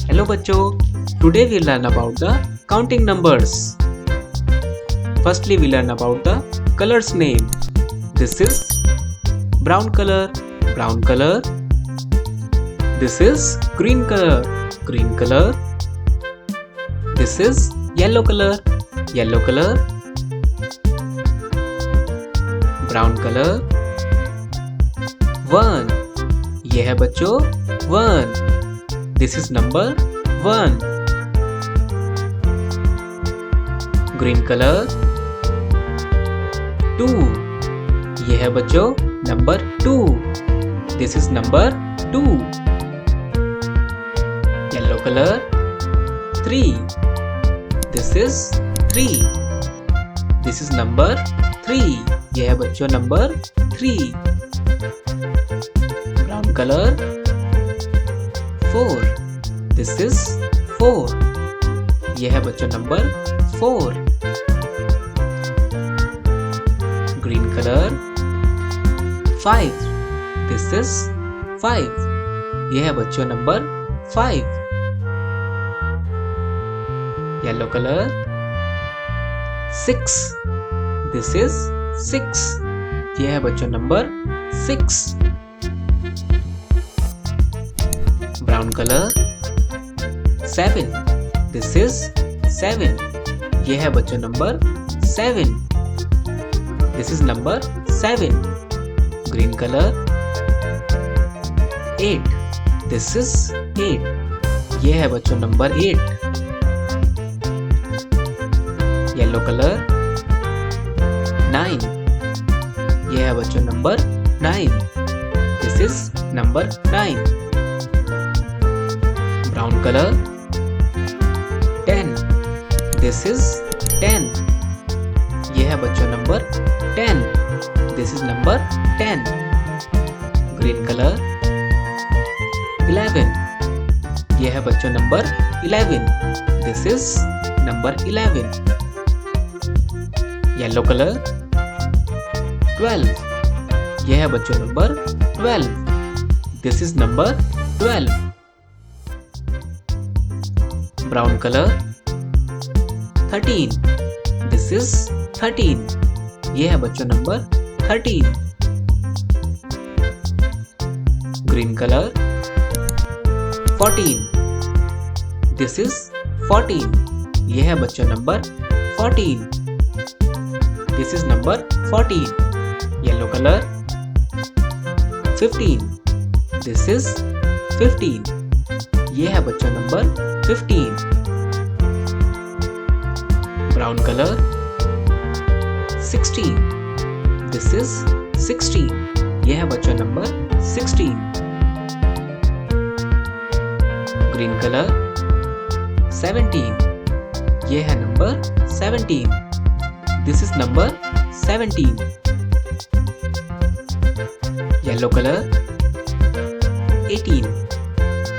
Hello बच्चों, today we learn about the counting numbers. Firstly we learn about the colors name. This is brown color, brown color. This is green color, green color. This is yellow color, yellow color. Brown color. One. ये है बच्चों one. This is number 1. Green color 2. ये है बच्चों number 2. This is number 2. Yellow color 3. This is 3. This is number 3. ये है बच्चों number 3. Brown color 4. This is 4. यह है बच्चों number 4. Green color 5. This is 5. यह है बच्चों number 5. Yellow color 6. This is 6. यह है बच्चों number 6. Brown color 7. This is 7. ये है बच्चों number 7. This is number 7. Green color 8. This is 8. ये है बच्चों नंबर 8. Yellow color 9. ये है बच्चों number 9. This is number 9. Brown color 10. This is 10. यह है बच्चों number 10. This is number 10. Green color 11. यह है बच्चों number 11. This is number 11. Yellow color 12. यह है बच्चों number 12. This is number 12. Brown color 13. This is 13. ये है बच्चों number 13. Green color 14. This is 14. ये है बच्चों number 14. This is number 14. Yellow color 15. This is 15. ये है बच्चों number 15. Brown color 16. This is 16. यह है बच्चों नंबर 16. Green color 17. यह है number 17. This is number 17. Yellow color 18.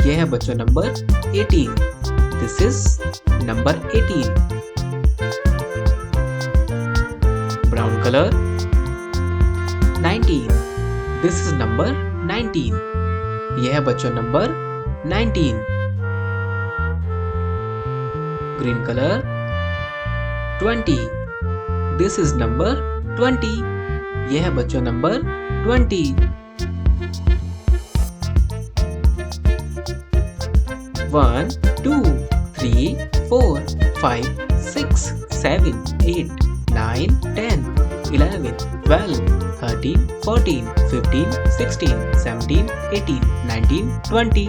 यह है बच्चों number 18. This is number 18. Brown color 19. This is number 19. यह है बच्चों number 19. Green color 20. This is number 20. यह है बच्चों नंबर 20. One, 2, 3, 4, 5, 6, 7, 8, 9, 10, 11, 12, 13, 14, 15, 16, 17, 18, 19, 20.